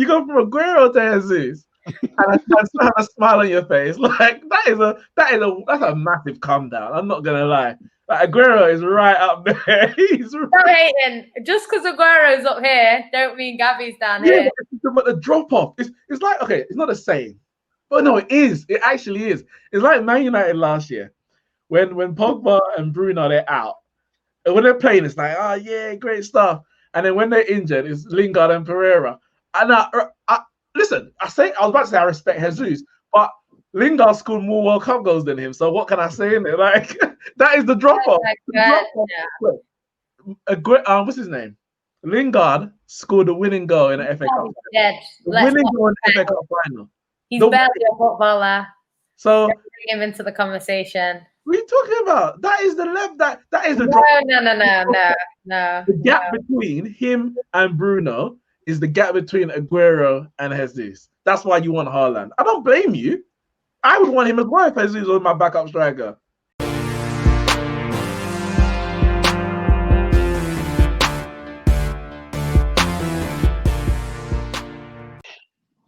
You go from Aguero to Jesus, and I still have a smile on your face. Like that's a massive come down. I'm not gonna lie. Like Aguero is right up there. He's Stop hating. Just because Aguero's up here, don't mean Gavi's down here. But the drop off, it's like, okay, it's not the same, but no, it is. It actually is. It's like Man United last year when Pogba and Bruno they're out, and when they're playing, it's like, oh yeah, great stuff. And then when they're injured, it's Lingard and Pereira. And listen, I was about to say I respect Jesus, but Lingard scored more World Cup goals than him. So what can I say in it? Like that is the drop off. What's his name? Lingard scored the winning goal in the FA Cup. Dead. The winning goal in the FA Cup final. He's barely a footballer. So bring him into the conversation. What are you talking about? That is the left. That is the drop. No. The gap between him and Bruno is the gap between Aguero and Jesus. That's why you want Haaland. I don't blame you. I would want him as well if Jesus was my backup striker.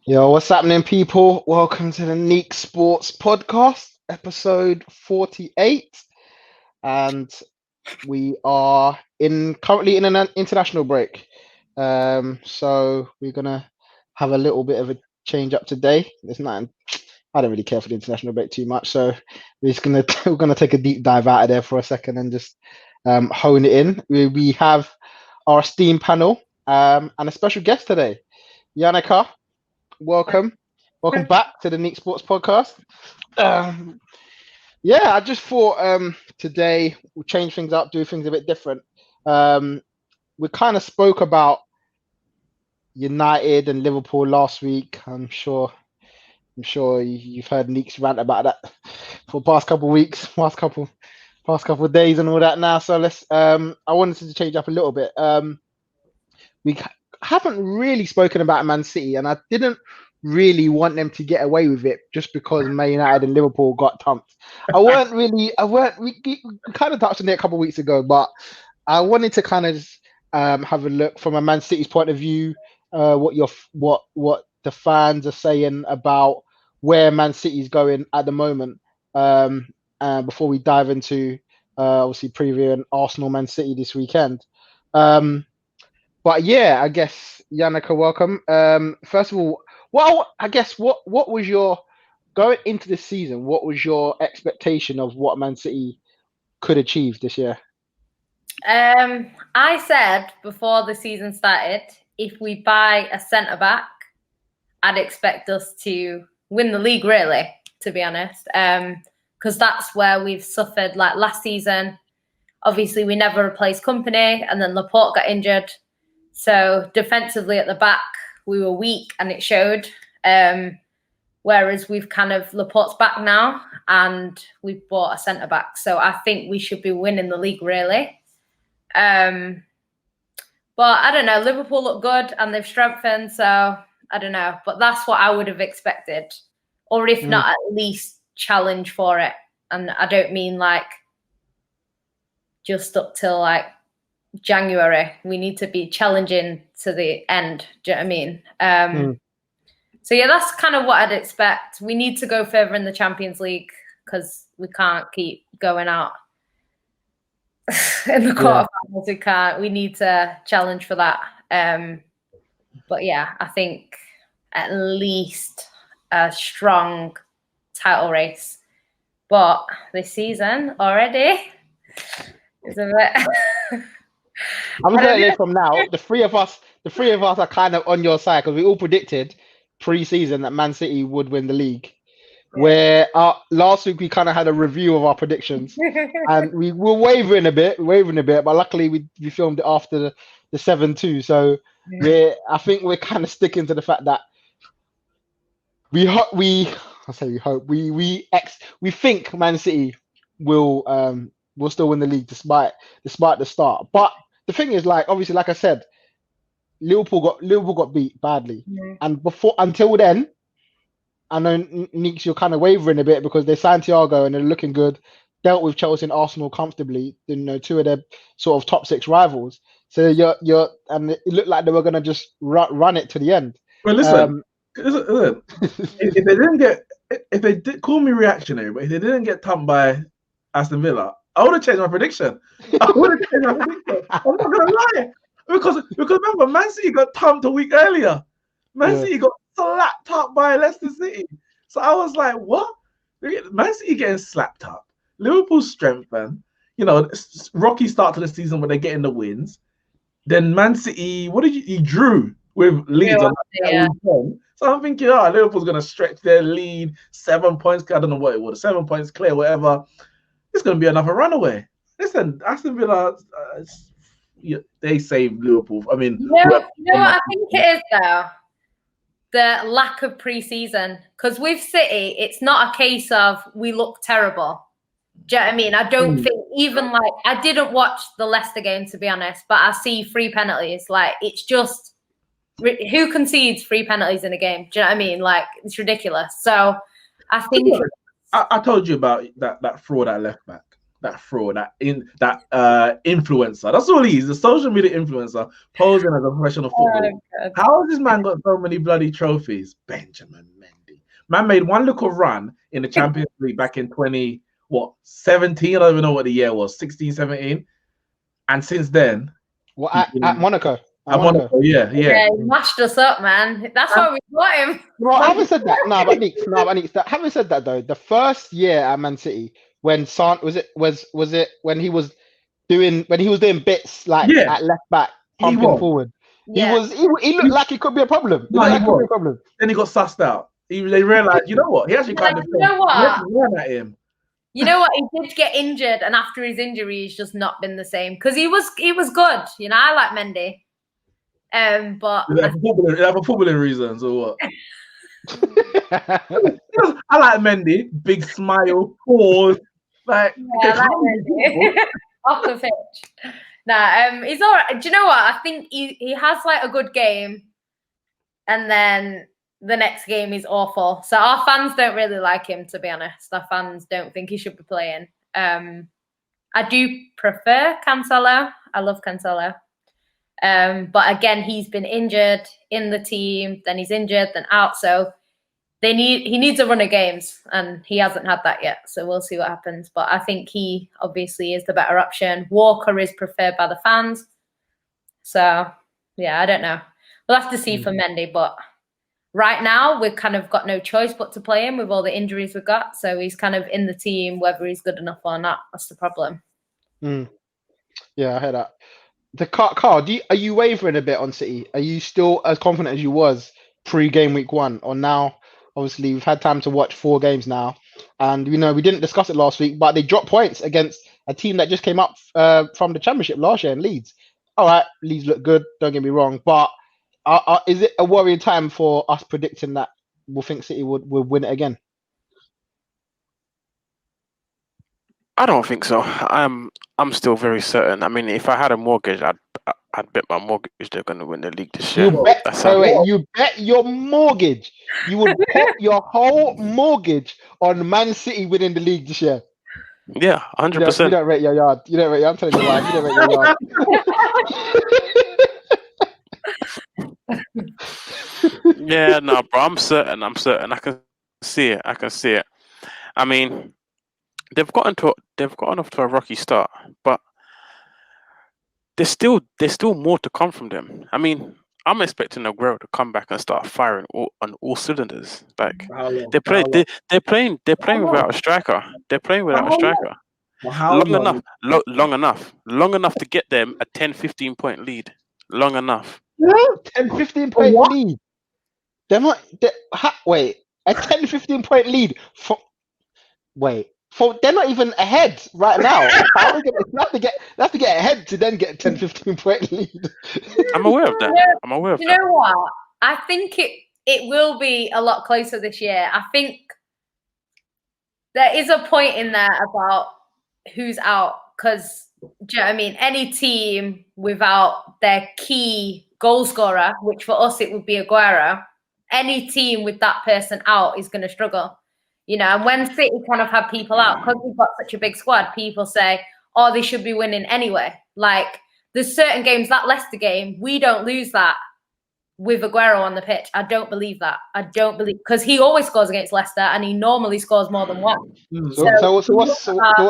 Yo, what's happening, people? Welcome to the Neeks Sports Podcast, episode 48. And we are currently in an international break. So we're gonna have a little bit of a change up today. I don't really care for the international break too much, so we're gonna take a deep dive out of there for a second and just hone it in. We have our esteemed panel and a special guest today, Yannicka. Welcome back to the Neeks Sports Podcast. I just thought today we'll change things up, do things a bit different. We kind of spoke about United and Liverpool last week. I'm sure you've heard Neeks rant about that for the past couple of weeks, past couple of days and all that now. So I wanted to change up a little bit. We haven't really spoken about Man City, and I didn't really want them to get away with it just because Man United and Liverpool got thumped. We kind of touched on it a couple of weeks ago, but I wanted to kind of have a look from a Man City's point of view, what the fans are saying about where Man City's going at the moment, before we dive into obviously previewing Arsenal Man City this weekend. But yeah, I guess Yannicka, welcome. First of all, what was your going into this season? What was your expectation of what Man City could achieve this year? I said before the season started, if we buy a centre back, I'd expect us to win the league. Really, to be honest, because that's where we've suffered. Like last season, obviously we never replaced Company, and then Laporte got injured. So defensively at the back, we were weak and it showed. Whereas we've kind of Laporte's back now and we've bought a centre back. So I think we should be winning the league really. But I don't know, Liverpool look good and they've strengthened. So I don't know, but that's what I would have expected. Or if not, at least challenge for it. And I don't mean like just up till like January. We need to be challenging to the end. Do you know what I mean? So yeah, that's kind of what I'd expect. We need to go further in the Champions League because we can't keep going out in the quarterfinals. We can't. We need to challenge for that. But yeah, I think at least a strong title race. But this season already is a bit. I'm going to say from now, the three of us are kind of on your side because we all predicted pre-season that Man City would win the league. Where last week we kind of had a review of our predictions, and we were wavering a bit, but luckily we filmed it after the 7-2. So I think we're kind of sticking to the fact that we think Man City will still win the league despite the start. But the thing is, like obviously, like I said, Liverpool got beat badly, and until then, I know Neeks, you're kind of wavering a bit because they're Santiago and they're looking good. Dealt with Chelsea and Arsenal comfortably, two of their sort of top six rivals. So and it looked like they were going to just run it to the end. Well, listen, if they didn't get, if they did call me reactionary, but if they didn't get thumped by Aston Villa, I would have changed my prediction. I'm not gonna lie, because remember, Man City got thumped a week earlier. Man City got slapped up by Leicester City. So I was like, what? Man City getting slapped up. Liverpool strengthen. You know, rocky start to the season when they're getting the wins. Then Man City, he drew with Leeds on that weekend. So I'm thinking, Liverpool's going to stretch their lead, 7 points. I don't know what it was, 7 points clear, whatever. It's going to be another runaway. Listen, Aston Villa, they saved Liverpool. I mean, you know what I think it is, though? The lack of pre-season. Because with City, it's not a case of we look terrible. Do you know what I mean? I don't think even like I didn't watch the Leicester game, to be honest, but I see 3 penalties. Like, it's just who concedes 3 penalties in a game? Do you know what I mean? Like, it's ridiculous. So I think I told you about that fraud at left back. That fraud, that influencer. That's all he is, a social media influencer posing as a professional footballer. How has this man got so many bloody trophies? Benjamin Mendy. Man made one little run in the Champions League back in 17? I don't even know what the year was, 16, 17. And since then... Well, at Monaco. Yeah, he mashed us up, man. That's why we got him. Well, having said that, having said that though, the first year at Man City, when was it when he was doing bits like at left back, pumping forward. Yeah. He looked like he could be a problem. Then he got sussed out. They realized, you know what? He actually kind of ran at him. You know what? He did get injured, and after his injury, he's just not been the same. Because he was good. You know, I like Mendy. But for footballing reasons or what? I like Mendy. Big smile, pause. Like, I like Mendy. Off the pitch. He's all right. Do you know what? I think he has like a good game, and then the next game is awful. So our fans don't really like him, to be honest. Our fans don't think he should be playing. I do prefer Cancelo. I love Cancelo. But again, he's been injured in the team, then he's injured, then out. So he needs a run of games, and he hasn't had that yet. So we'll see what happens. But I think he obviously is the better option. Walker is preferred by the fans. So yeah, I don't know. We'll have to see for Mendy, but right now we've kind of got no choice but to play him with all the injuries we've got. So he's kind of in the team, whether he's good enough or not. That's the problem. Yeah, I heard that. Carl, are you wavering a bit on City? Are you still as confident as you was pre-game week 1? Or now, obviously, we've had time to watch 4 games now. And, we didn't discuss it last week, but they dropped points against a team that just came up from the Championship last year in Leeds. All right, Leeds look good, don't get me wrong. But is it a worrying time for us predicting that we'll think City would win it again? I don't think so. I'm still very certain. I mean, if I had a mortgage, I'd bet my mortgage they're going to win the league this year. You bet your mortgage. You would put your whole mortgage on Man City winning the league this year. Yeah, 100%. You don't rate your yard. I'm telling you why. You don't rate your yard. Yeah, no, bro. I'm certain. I can see it. I mean, they've gotten off to a rocky start, but there's still more to come from them. I mean, I'm expecting Aguero to come back and start firing on all cylinders. Like they're playing without a striker. They're playing without a striker. Long enough to get them a 10-15 point lead. Long enough. 10-15 point lead. They're not. Wait, a 10-15 point lead. They're not even ahead right now. How are they they have to get ahead to then get a 10-15 point lead. I'm aware of that. You know what? I think it will be a lot closer this year. I think there is a point in there about who's out, because, do you know what I mean? Any team without their key goal scorer, which for us it would be Aguero, any team with that person out is going to struggle. And when City kind of have people out, because we've got such a big squad, people say, they should be winning anyway. Like, there's certain games, that Leicester game, we don't lose that. with Aguero on the pitch. I don't believe that. I don't believe because he always scores against Leicester and he normally scores more than one. So what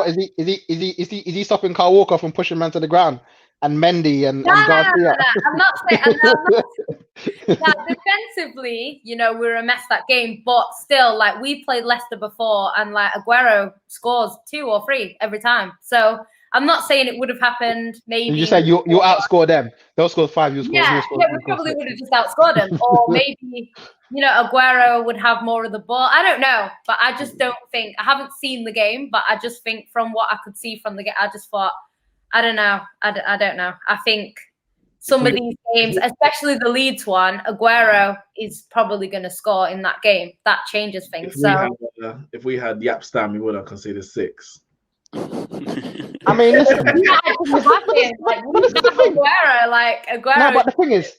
is he stopping Kyle Walker from pushing man to the ground and Mendy and Garcia? No. I'm not saying. Defensively, you know, we were a mess that game, but still, like we played Leicester before, and like Aguero scores 2 or 3 every time. So I'm not saying it would have happened. Maybe you said you outscore them. They'll score 5. You score. We probably would have just outscored them, or maybe you know Aguero would have more of the ball. I don't know, but I just don't think. I haven't seen the game, but I just think from what I could see from the game, I just thought, I don't know. I don't know. I think some of these games, especially the Leeds one, Aguero is probably going to score in that game. That changes things. If we had Yap Stam, we would have conceded 6. I mean, listen. Aguero. No, but the thing is,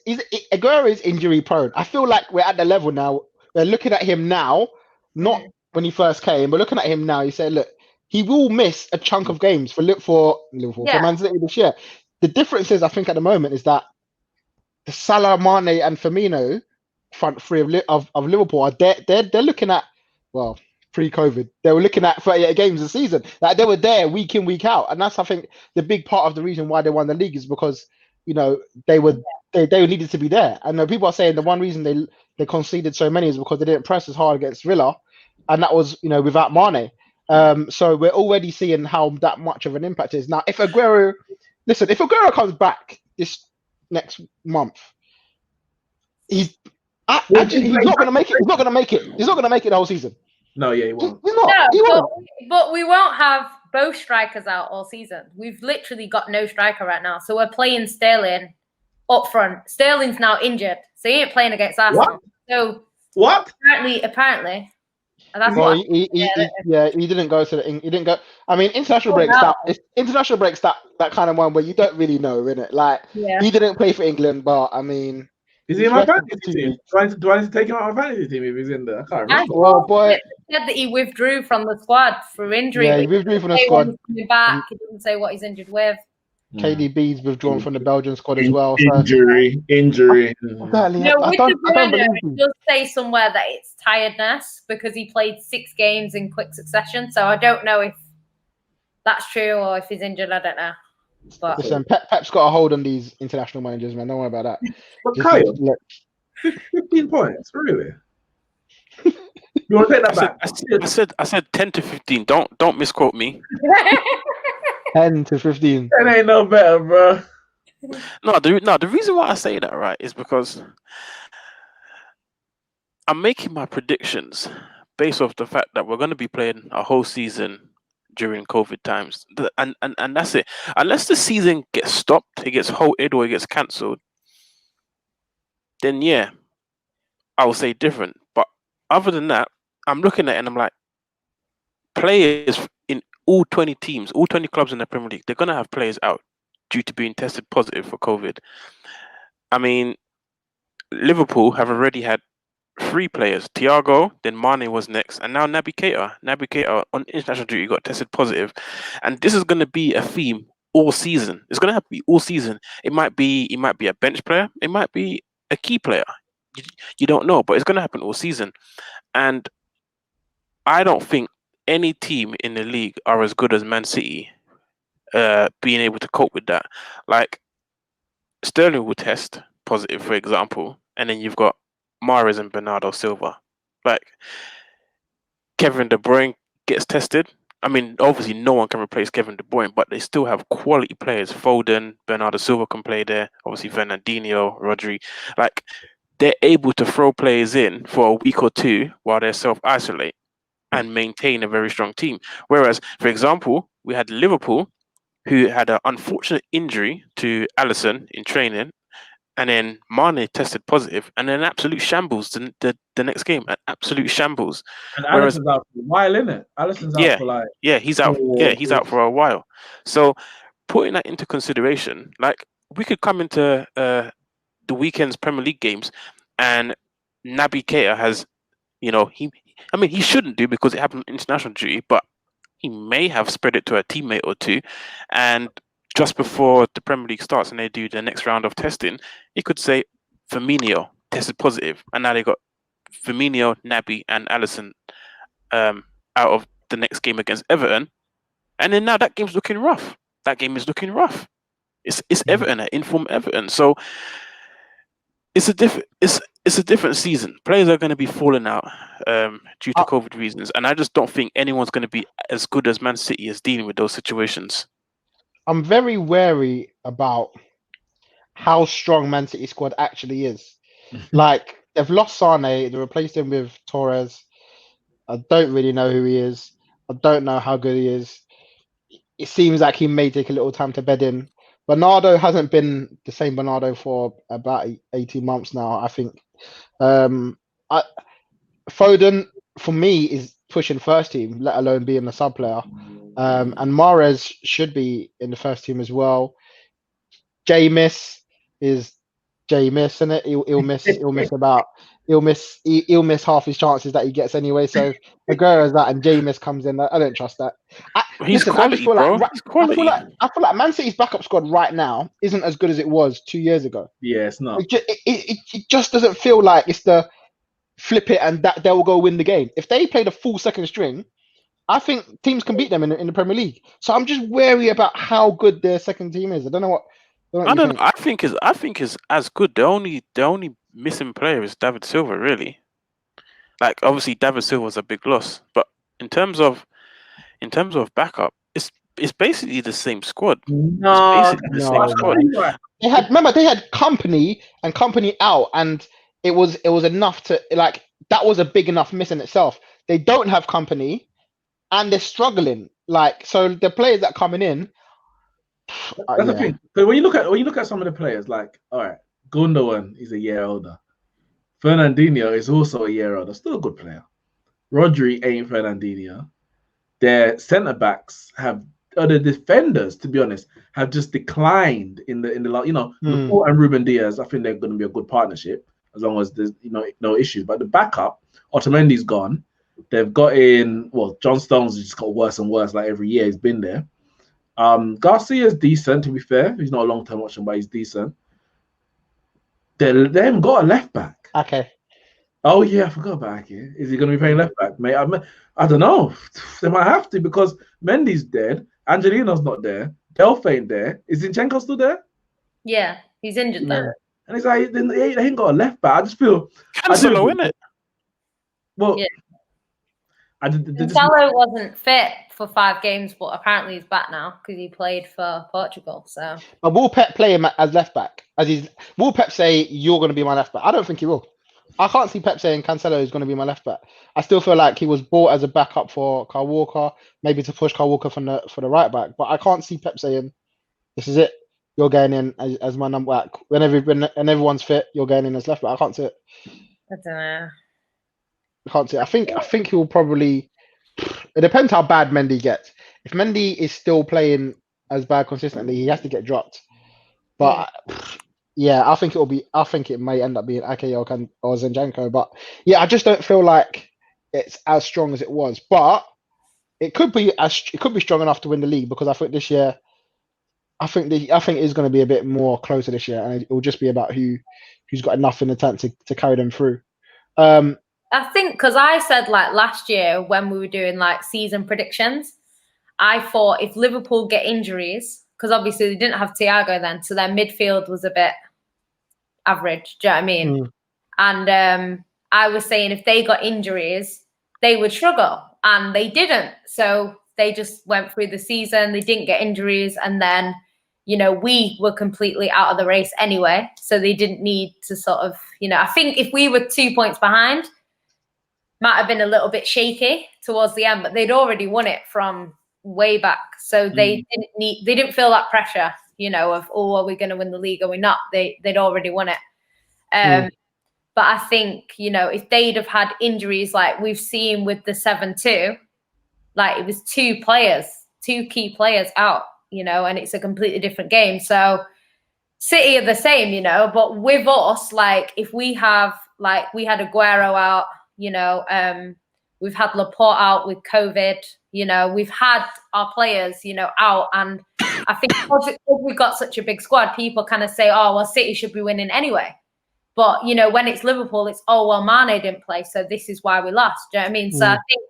Aguero is injury prone. I feel like we're at the level now. We're looking at him now, not when he first came, but looking at him now. You say, look, he will miss a chunk of games for Liverpool, for Man City this year. The difference is, I think, at the moment, is that the Salah, Mane, and Firmino front three of Liverpool are they're looking at, well, pre-COVID, they were looking at 38 games a season. Like they were there week in, week out, and that's, I think, the big part of the reason why they won the league is because you know they needed to be there. And people are saying the one reason they conceded so many is because they didn't press as hard against Villa, and that was without Mane. So we're already seeing how that much of an impact is. Now, if Aguero comes back this next month, he's not going to make it. He's not going to make it. He's not going to make it the whole season. No, yeah, he won't. But we won't have both strikers out all season. We've literally got no striker right now. So we're playing Sterling up front. Sterling's now injured, so he ain't playing against Arsenal. What? So what? Apparently. That's well, he didn't go to he didn't go. I mean, international breaks. That kind of one where you don't really know, innit? Like he didn't play for England, but I mean, is he in my fantasy team? Do I need to take him out of my fantasy team if he's in there? I can't remember. Well, boy, it said that he withdrew from the squad for injury. Yeah, he withdrew from the squad. Coming back, he didn't say what he's injured with. KDB's withdrawn from the Belgian squad as well. Injury. Exactly. I don't believe it does say somewhere that it's tiredness because he played 6 games in quick succession. So I don't know if that's true or if he's injured. I don't know. But listen, Pep's got a hold on these international managers, man. Don't worry about that. But Kyle, 15 points, really? You want to take that back? I said 10 to 15. Don't misquote me. 10 to 15. That ain't no better, bro. No, the reason why I say that, right, is because I'm making my predictions based off the fact that we're going to be playing a whole season during COVID times, and that's it. Unless the season gets stopped, it gets halted or it gets cancelled, then yeah, I will say different. But other than that, I'm looking at it and I'm like, players in all 20 teams, all 20 clubs in the Premier League, they're going to have players out due to being tested positive for COVID. I mean, Liverpool have already had 3 players. Thiago, then Mane was next, and now Naby Keita. Naby Keita on international duty got tested positive, and this is going to be a theme all season. It's going to have to be all season. It might be a bench player. It might be a key player. You don't know, but it's going to happen all season. And I don't think any team in the league are as good as Man City being able to cope with that. Like, Sterling will test positive, for example, and then you've got Mahrez and Bernardo Silva. Like, Kevin De Bruyne gets tested. I mean, obviously no one can replace Kevin De Bruyne, but they still have quality players. Foden, Bernardo Silva can play there. Obviously Fernandinho, Rodri. Like, they're able to throw players in for a week or 2 while they self-isolate and maintain a very strong team. Whereas, for example, we had Liverpool, who had an unfortunate injury to Alisson in training, and then Mane tested positive, and then absolute shambles the next game, an absolute shambles. And Alisson's out for a while, isn't it? Alisson's out for like... Yeah, he's out. He's out for a while. So putting that into consideration, like, we could come into the weekend's Premier League games, and Naby Keita has, he shouldn't do because it happened on international duty, but he may have spread it to a teammate or 2, and just before the Premier League starts and they do the next round of testing, he could say, Firmino, tested positive, and now they got Firmino, Naby, and Alisson out of the next game against Everton, and then now that game's looking rough. That game is looking rough. It's Everton, at informed Everton, so it's a different season. Players are going to be falling out due to COVID reasons, and I just don't think anyone's going to be as good as Man City is dealing with those situations. I'm very wary about how strong Man City squad actually is. Like, they've lost Sane, they replaced him with Torres. I don't really know who he is. I don't know how good he is. It seems like he may take a little time to bed in. Bernardo hasn't been the same Bernardo for about 18 months now, I think. Foden, for me, is pushing first team, let alone being a sub player. And Mahrez should be in the first team as well. Jameis is Jameis, isn't it? He'll miss half his chances that he gets anyway. So Aguero is that, and Jameis comes in. I don't trust that. He's quality, bro. He's quality. I feel like Man City's backup squad right now isn't as good as it was 2 years ago. Yeah, it's not. It just doesn't feel like it's the flip it and that they'll go win the game. If they played a full second string, I think teams can beat them in the Premier League. So I'm just wary about how good their second team is. I don't know what. I don't know. I think is as good. The only missing player is David Silva, really. Like, obviously David Silva's a big loss, but in terms of backup, it's basically the same squad. No, They had company out, and it was enough to, like, that was a big enough miss in itself. They don't have company, and they're struggling. Like, so the players that are coming in. That's the thing. So when you look at some of the players, like, all right, Gundogan is a year older. Fernandinho is also a year older. Still a good player. Rodri ain't Fernandinho. Their centre backs the defenders, to be honest, have just declined in the Laporte and Ruben Diaz. I think they're going to be a good partnership as long as there's no issues. But the backup, Otamendi's gone. They've got in, John Stones just got worse and worse. Like, every year he's been there. Garcia's decent, to be fair. He's not a long-term option, but he's decent. They haven't got a left back. Okay. Oh yeah, I forgot about Ake. Is he going to be playing left back, mate? I don't know. They might have to, because Mendy's dead. Angelino's not there. Delph ain't there. Is Zinchenko still there? Yeah, he's injured there. And it's like they ain't got a left back. I just feel Cancelo, innit? Well, yeah. Cancelo wasn't fit for 5 games, but apparently he's back now because he played for Portugal. So, but will Pep play him as left back? Will Pep say you're going to be my left back? I don't think he will. I can't see Pep saying Cancelo is going to be my left back. I still feel like he was bought as a backup for Kyle Walker, maybe to push Kyle Walker for the right back. But I can't see Pep saying, "This is it. You're going in as my number back. When everyone's fit, you're going in as left back." I can't see it. I don't know. I can't see it. I think he will probably. It depends how bad Mendy gets. If Mendy is still playing as bad consistently, he has to get dropped. But yeah, I think it may end up being Ake or Zinchenko. But yeah, I just don't feel like it's as strong as it was. But it could be strong enough to win the league, because I think this year, I think it is going to be a bit more closer this year, and it will just be about who's got enough in the tank to carry them through. I think because I said, like, last year when we were doing like season predictions, I thought if Liverpool get injuries, because obviously they didn't have Thiago then, so their midfield was a bit average. Do you know what I mean? And I was saying if they got injuries, they would struggle, and they didn't. So they just went through the season. They didn't get injuries, and then we were completely out of the race anyway. So they didn't need to sort of, I think if we were 2 points behind, might have been a little bit shaky towards the end, but they'd already won it from way back. So they didn't feel that pressure, of, are we going to win the league? Are we not? They'd already won it. But I think, if they'd have had injuries like we've seen with the 7-2, like it was 2 key players out, and it's a completely different game. So City are the same, but with us, like if we have, like we had Aguero out, we've had Laporte out with COVID, we've had our players, out. And I think because we've got such a big squad, people kind of say, oh, well, City should be winning anyway. But when it's Liverpool, it's well, Mane didn't play, so this is why we lost. Do you know what I mean? So I think,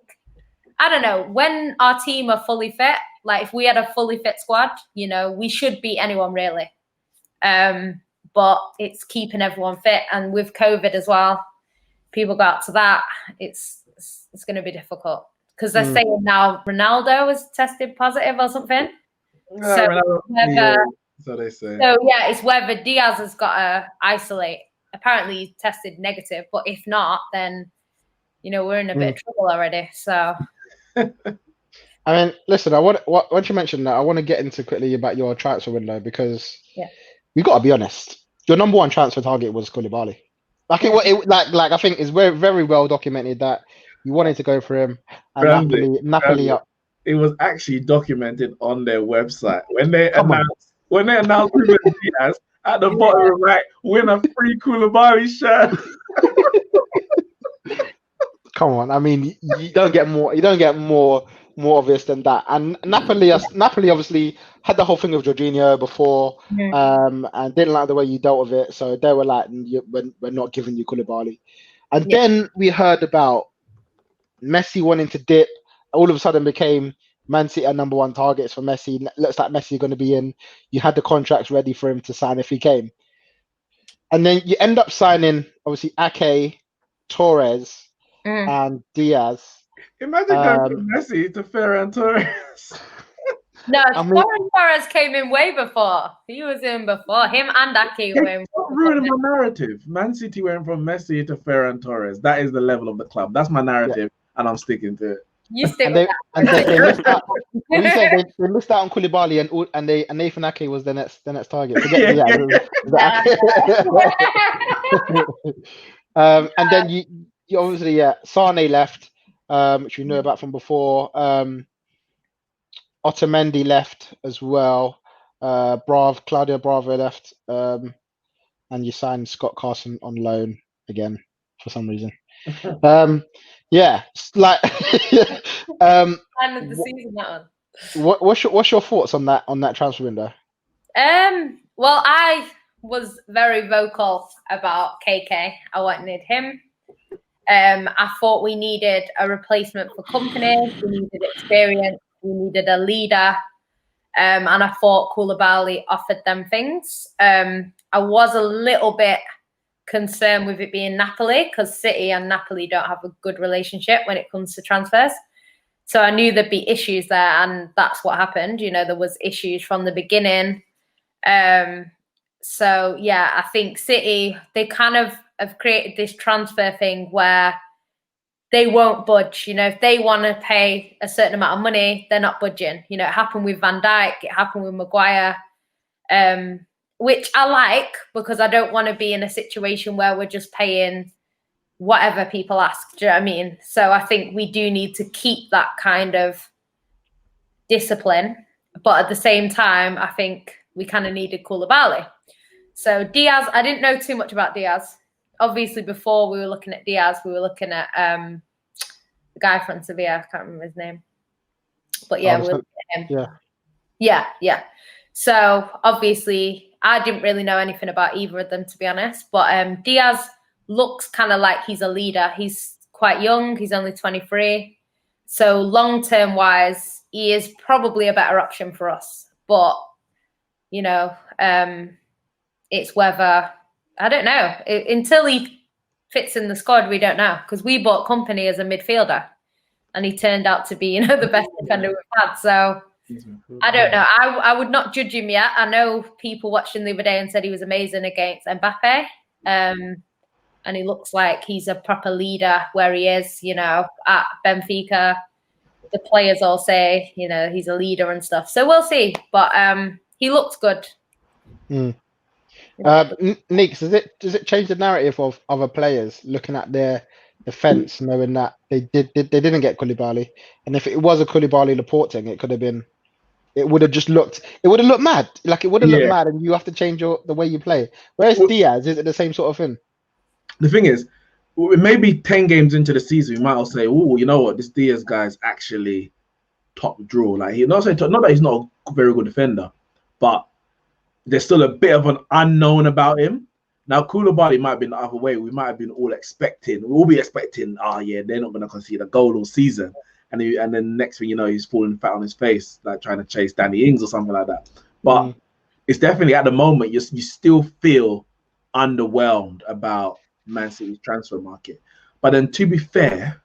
I don't know, when our team are fully fit, like if we had a fully fit squad, we should beat anyone really. But it's keeping everyone fit, and with COVID as well, people go out to that. It's going to be difficult because they're saying now Ronaldo has tested positive or something. So they say. So yeah, it's whether Diaz has got to isolate. Apparently, he tested negative, but if not, then we're in a bit of trouble already. So. I mean, listen. Once you mentioned that, I want to get into quickly about your transfer window because we got to be honest. Your number one transfer target was Koulibaly. I think I think it's very, very well documented that you wanted to go for him, and Napoli up. It was actually documented on their website when they announced Ruben Diaz at the bottom right, win a free Koulibaly shirt. Come on, I mean, you don't get more obvious than that. And Napoli obviously had the whole thing with Jorginho before, and didn't like the way you dealt with it. So they were like, we're not giving you Koulibaly. And then we heard about Messi wanting to dip. All of a sudden became Man City number one targets for Messi. Looks like Messi going to be in. You had the contracts ready for him to sign if he came. And then you end up signing, obviously, Ake, Torres, and Diaz. Imagine going from Messi to Ferran Torres. No, Ferran Torres came in way before. He was in before. Him and Ake were in. Stop ruining my narrative. Man City went from Messi to Ferran Torres. That is the level of the club. That's my narrative, and I'm sticking to it. You stick with that. And they missed out. They missed out on Koulibaly, and Nathan Ake was the next target. And then you obviously Sane left, which we know about from before. Otamendi left as well. Claudio Bravo left, and you signed Scott Carson on loan again for some reason. Like end of the season, that one. What's your thoughts on that transfer window? Well, I was very vocal about KK. I wanted him. I thought we needed a replacement for Company. We needed experience. We needed a leader. And I thought Koulibaly offered them things. I was a little bit concerned with it being Napoli because City and Napoli don't have a good relationship when it comes to transfers. So I knew there'd be issues there, and that's what happened. There was issues from the beginning. So yeah, I think City, they kind of have created this transfer thing where they won't budge. If they want to pay a certain amount of money, they're not budging. It happened with Van Dijk, it happened with Maguire. Which I like because I don't want to be in a situation where we're just paying whatever people ask. Do you know what I mean? So I think we do need to keep that kind of discipline. But at the same time, I think we kind of needed Koulibaly. So Diaz, I didn't know too much about Diaz. Obviously, before we were looking at Diaz, we were looking at the guy from Sevilla. I can't remember his name. But yeah, we were looking at him. Yeah. So obviously, I didn't really know anything about either of them, to be honest. But Diaz looks kind of like he's a leader. He's quite young. He's only 23. So long-term wise, he is probably a better option for us. But, it's whether, I don't know. Until he fits in the squad, we don't know. Because we bought Company as a midfielder. And he turned out to be, the best defender we've had. So I don't know. I would not judge him yet. I know people watched him the other day and said he was amazing against Mbappe. And he looks like he's a proper leader where he is, at Benfica. The players all say, he's a leader and stuff. So we'll see. But he looks good. Neeks, does it change the narrative of other players looking at their defense, knowing that they didn't get Koulibaly, and if it was a Koulibaly Laporte thing, it would have looked mad. Like it would have looked mad, and you have to change the way you play. Whereas Diaz, is it the same sort of thing? The thing is, maybe 10 games into the season, we might all say, "Oh, you know what? This Diaz guy is actually top draw." Like not that he's not a very good defender, but there's still a bit of an unknown about him. Now, Koulibaly might have been the other way. We might have been all expecting. We'll be expecting. Oh yeah, they're not going to concede a goal all season, and then next thing you know, he's falling flat on his face, like trying to chase Danny Ings or something like that. But it's definitely at the moment you still feel underwhelmed about Man City's transfer market. But then, to be fair,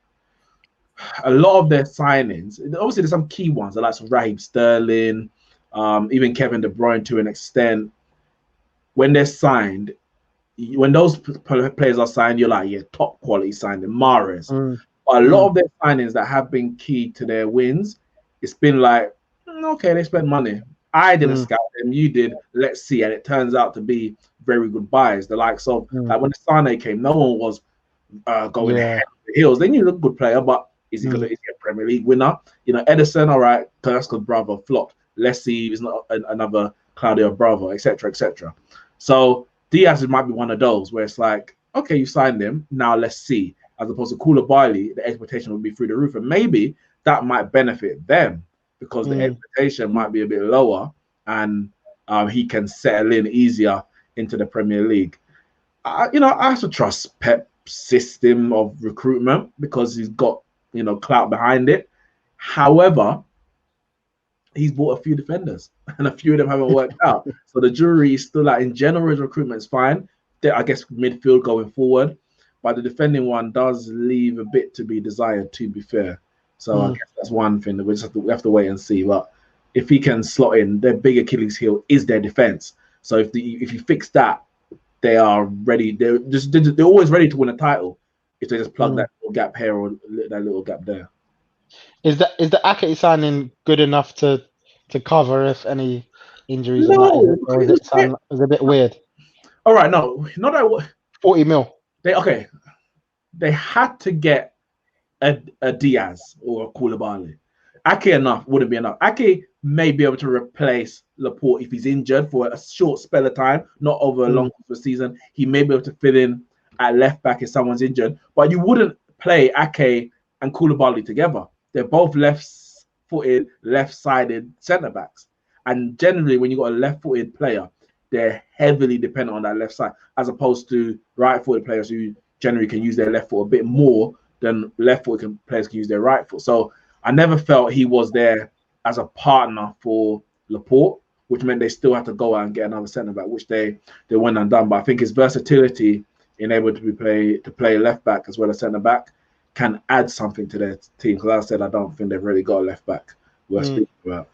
a lot of their signings, obviously, there's some key ones, like some Raheem Sterling, even Kevin De Bruyne to an extent. When they're signed, when those players are signed, you're like, yeah, top quality signing, Mahrez. But a lot of their signings that have been key to their wins, it's been like, okay, they spent money. I didn't scout them, you did. Let's see, and it turns out to be very good buys. The likes of like when Sane came, no one was going head to the heels. They knew he was a good player, but is he going to be a Premier League winner? You know, Edison, all right, that's because Bravo flopped. Let's see, he's not another Claudio Bravo, etc., etc. So Diaz might be one of those where it's like, okay, you signed him, now let's see. As opposed to Koulibaly, the expectation would be through the roof, and maybe that might benefit them because the expectation might be a bit lower, and he can settle in easier into the Premier League. I have to trust Pep's system of recruitment because he's got clout behind it. However, he's bought a few defenders, and a few of them haven't worked out. So the jury is still out. In general, his recruitment is fine. I guess midfield going forward, but the defending one does leave a bit to be desired, to be fair. So I guess that's one thing that we have to wait and see. But if he can slot in, their big Achilles heel is their defense. So if you fix that, they are ready. They're always ready to win a title if they just plug that little gap here or that little gap there. Is the Ake signing good enough to cover if any injuries? No, or is it a bit weird? All right, no, not that. 40 mil. They had to get a Diaz or a Koulibaly. Ake enough wouldn't be enough. Ake may be able to replace Laporte if he's injured for a short spell of time, not over a long season. He may be able to fit in at left back if someone's injured, but you wouldn't play Ake and Koulibaly together. They're both left-footed, left-sided centre backs, and generally, when you got a left-footed player, they're heavily dependent on that left side, as opposed to right-footed players who generally can use their left foot a bit more than left-footed players can use their right foot. So I never felt he was there as a partner for Laporte, which meant they still had to go out and get another centre back, which they went and done. But I think his versatility in able to play left back as well as centre back can add something to their team. Because as I said, I don't think they've really got a left back worth speaking about.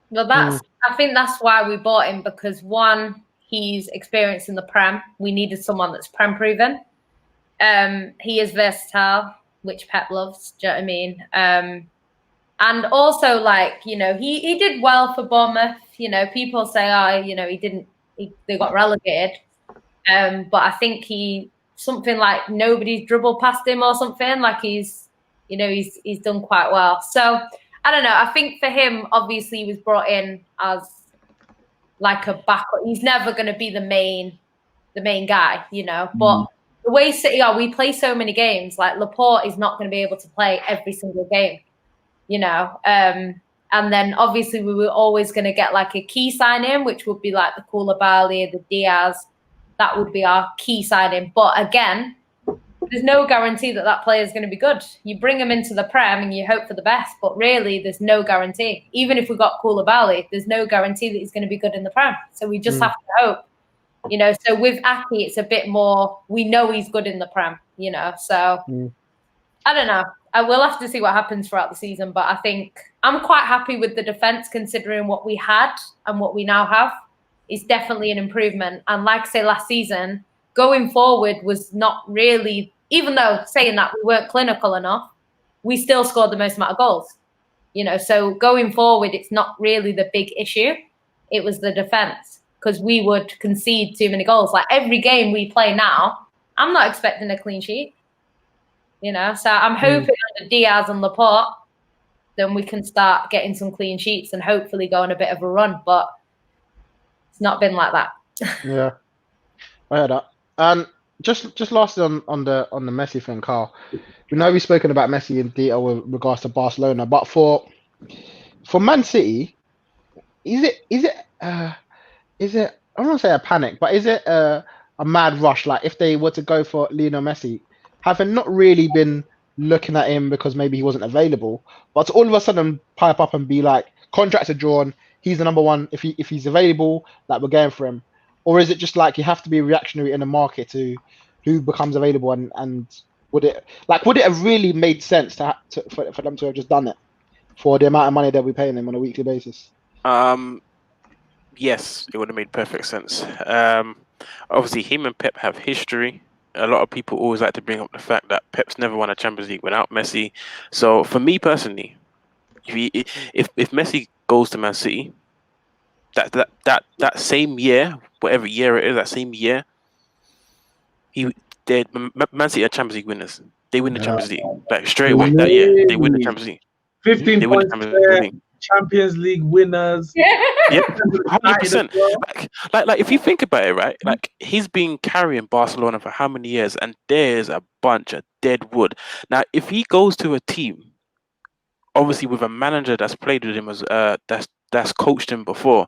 Well, I think that's why we bought him, because one, he's experienced in the Prem. We needed someone that's Prem proven. He is versatile, which Pep loves. Do you know what I mean? And also, he did well for Bournemouth. People say, they got relegated. But I think something like nobody's dribbled past him or something. Like he's done quite well. So I don't know. I think for him, obviously, he was brought in as like a backup. He's never going to be the main guy, But the way City are, we play so many games. Like Laporte is not going to be able to play every single game, And then obviously we were always going to get like a key sign in, which would be like the Koulibaly, the Diaz. That would be our key signing. But again, there's no guarantee that player is going to be good. You bring him into the Prem and you hope for the best, but really there's no guarantee. Even if we got Koulibaly, there's no guarantee that he's going to be good in the Prem. So we just have to hope, So with Ake, it's a bit more, we know he's good in the Prem, So I don't know. I will have to see what happens throughout the season, but I think I'm quite happy with the defense considering what we had and what we now have is definitely an improvement. And like I say, last season, going forward was not really, even though saying that we weren't clinical enough, we still scored the most amount of goals. So going forward, it's not really the big issue. It was the defense, because we would concede too many goals. Like every game we play now, I'm not expecting a clean sheet. So I'm hoping under Diaz and Laporte, then we can start getting some clean sheets and hopefully go on a bit of a run. But it's not been like that. Yeah, I heard that. And just lastly on the Messi thing, Carl. We know we've spoken about Messi in detail with regards to Barcelona, but for Man City, is it I don't want to say a panic, but is it a a mad rush. Like if they were to go for Lionel Messi, having not really been looking at him because maybe he wasn't available, but to all of a sudden pipe up and be like, contracts are drawn, he's the number one. If he's available, like we're going for him. Or is it just like you have to be reactionary in the market to who becomes available and would it have really made sense for them to have just done it for the amount of money they'll be paying him on a weekly basis? Yes, it would have made perfect sense. Obviously, him and Pep have history. A lot of people always like to bring up the fact that Pep's never won a Champions League without Messi. So for me personally, if Messi goes to Man City, that same year, whatever year it is, that same year, Man City are Champions League winners. They win the Champions League like straight away that year. They win the Champions League. 15 They win the points Champions there, League. Champions League winners. Yep, 100%. Like if you think about it, right? Like he's been carrying Barcelona for how many years, and there's a bunch of dead wood. Now, if he goes to a team, obviously with a manager that's played with him as that's coached him before,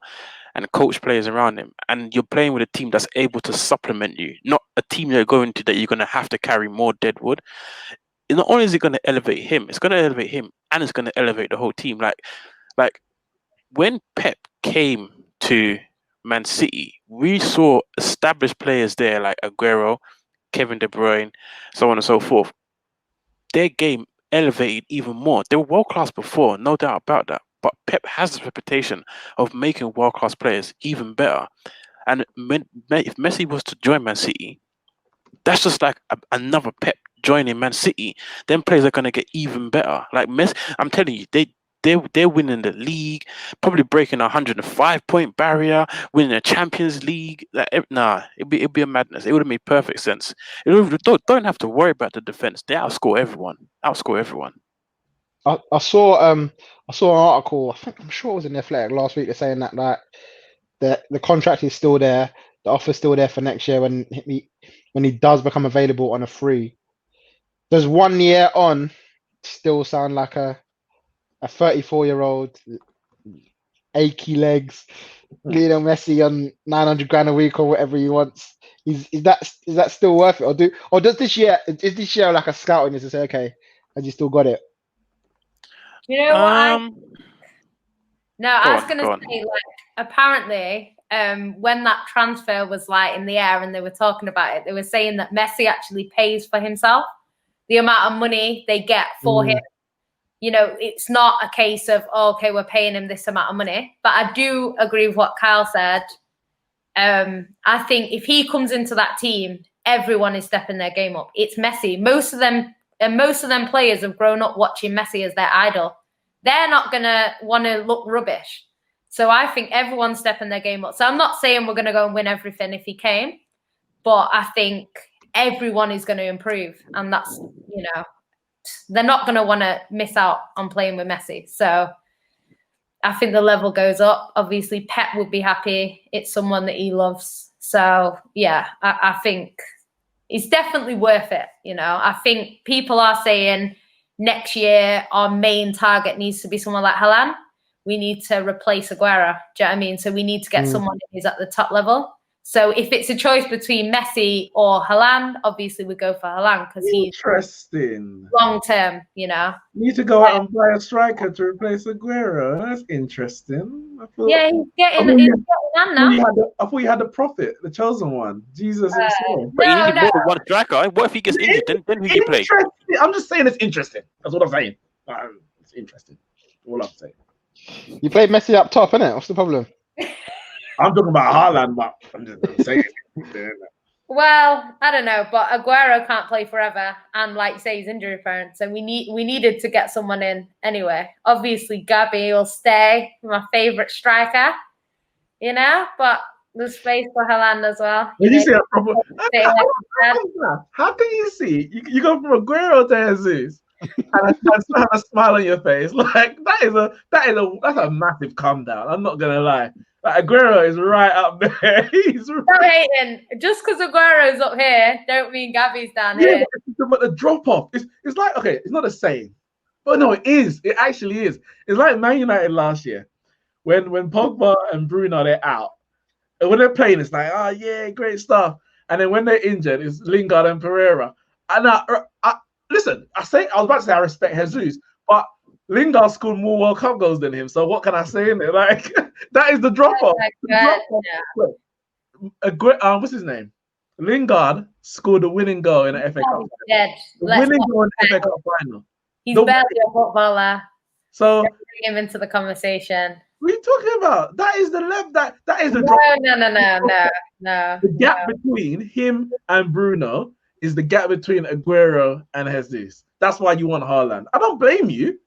and coach players around him, and you're playing with a team that's able to supplement you, not a team you're going to that you're going to have to carry more dead wood. Not only is it going to elevate him, it's going to elevate him, and it's going to elevate the whole team. Like when Pep came to Man City, we saw established players there like Aguero, Kevin De Bruyne, so on and so forth. Their game elevated even more. They were world class before, no doubt about that. But Pep has this reputation of making world class players even better. And if Messi was to join Man City, that's just like another Pep joining Man City. Then players are gonna get even better. Like Messi, I'm telling you, they're winning the league, probably breaking a 105-point barrier, winning a Champions League. It'd be a madness. It would have made perfect sense. Don't have to worry about the defense. They outscore everyone. I saw an article. I'm sure it was in the Athletic last week. They're saying that like the contract is still there, the offer's still there for next year when he does become available on a free. Does 1 year on still sound like a 34-year-old achy legs Lionel Messi on 900 grand a week or whatever he wants? Is that still worth it, or does this year like a scouting is to say, okay, has he still got it? You know what? I was gonna on. say, like, apparently, when that transfer was like in the air and they were talking about it, they were saying that Messi actually pays for himself. The amount of money they get for him. You know, it's not a case of, oh, okay, we're paying him this amount of money. But I do agree with what Kyle said. I think if he comes into that team, everyone is stepping their game up. It's Messi. Most of them players have grown up watching Messi as their idol. They're not going to want to look rubbish. So I think everyone's stepping their game up. So I'm not saying we're going to go and win everything if he came, but I think everyone is going to improve. And that's, you know, they're not going to want to miss out on playing with Messi. So I think the level goes up. Obviously, Pep would be happy. It's someone that he loves. So, yeah, I think it's definitely worth it. You know, I think people are saying next year our main target needs to be someone like Haaland. We need to replace Aguero. Do you know what I mean? So we need to get someone who's at the top level. So if it's a choice between Messi or Haaland, obviously we go for Haaland because he's interesting. Long term, you know. You need to go out and buy a striker to replace Aguero. That's interesting. He's getting on now. I thought you had the prophet, the chosen one, Jesus himself. But you need more than one striker. What if he gets injured? Then who do you play? I'm just saying it's interesting. That's what I'm saying. It's interesting. All I'm saying. You played Messi up top, innit? What's the problem? I'm talking about Haaland, but I'm just saying. Well, I don't know, but Aguero can't play forever, and like you say, he's injury prone. So we needed to get someone in anyway. Obviously, Gabby will stay, my favourite striker, you know. But there's space for Haaland as well. Did you see that problem? How can you see? You go from Aguero to Jesus, and still have a smile on your face. Like that's a massive come down. I'm not gonna lie. Like, Aguero is right up there. He's Stop hating. Just because Aguero's up here, don't mean Gabby's down here. But the drop off, it's like, okay, it's not the same. But no, it is. It actually is. It's like Man United last year when Pogba and Bruno they're out. And when they're playing, it's like, oh yeah, great stuff. and then when they're injured, it's Lingard and Pereira. And listen, I was about to say I respect Jesus, but Lingard scored more World Cup goals than him. So what can I say in there? Like that is the drop off. What's his name? Lingard scored the winning goal in the FA Cup. The winning goal in the FA Cup final. He's barely a footballer. So bring him into the conversation. What are you talking about? That is the left. That is the no, drop. No. The gap between him and Bruno is the gap between Aguero and Jesus. That's why you want Haaland. I don't blame you.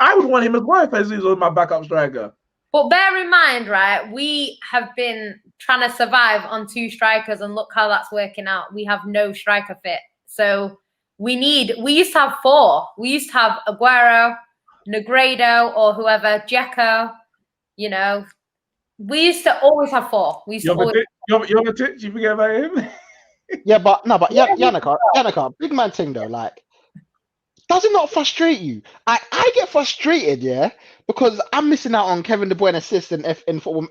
I would want him as well if Jesus was my backup striker. But bear in mind, right, we have been trying to survive on 2 strikers, and look how that's working out. We have no striker fit. So we used to have 4. We used to have Aguero, Negredo, or whoever, Dzeko, you know. We used to always have 4. We used to always Jovetic, you forget about him? Yeah, but Yannicka, big man thing though, like, does it not frustrate you? I get frustrated, yeah, because I'm missing out on Kevin De Bruyne assists in FPL.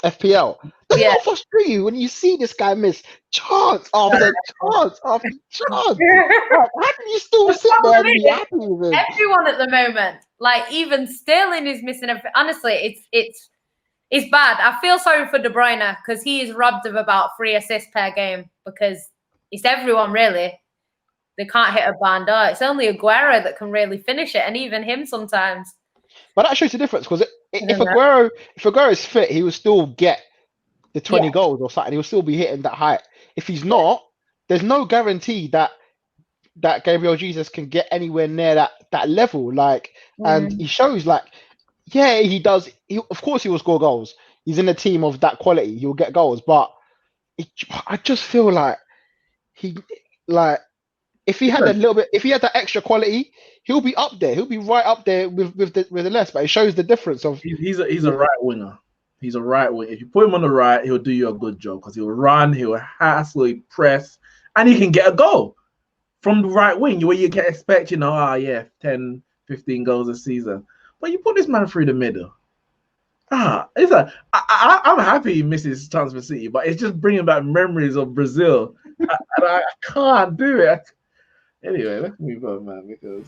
Does it not frustrate you when you see this guy miss chance after chance after chance? Like, how can you still sit there and be happy with it? Everyone at the moment, like even Sterling is missing. Honestly, it's bad. I feel sorry for De Bruyne because he is robbed of about 3 assists per game because it's everyone really. They can't hit a barn door. It's only Aguero that can really finish it, and even him sometimes. But that shows the difference because if Aguero is fit, he will still get the 20 goals or something. He will still be hitting that height. If he's not, there's no guarantee that Gabriel Jesus can get anywhere near that level. Like, and he shows like, yeah, he does. Of course, he will score goals. He's in a team of that quality. He will get goals. But I just feel like if he had a little bit, if he had that extra quality, he'll be up there. He'll be right up there with the less. But it shows the difference of he's a right winger. He's a right winger. If you put him on the right, he'll do you a good job because he'll run, he'll hassle, he'll press, and he can get a goal from the right wing where you can expect, 10, 15 goals a season. But you put this man through the middle. I'm happy he misses chance for City, but it's just bringing back memories of Brazil. And I can't do it. Anyway, let's move on, man, because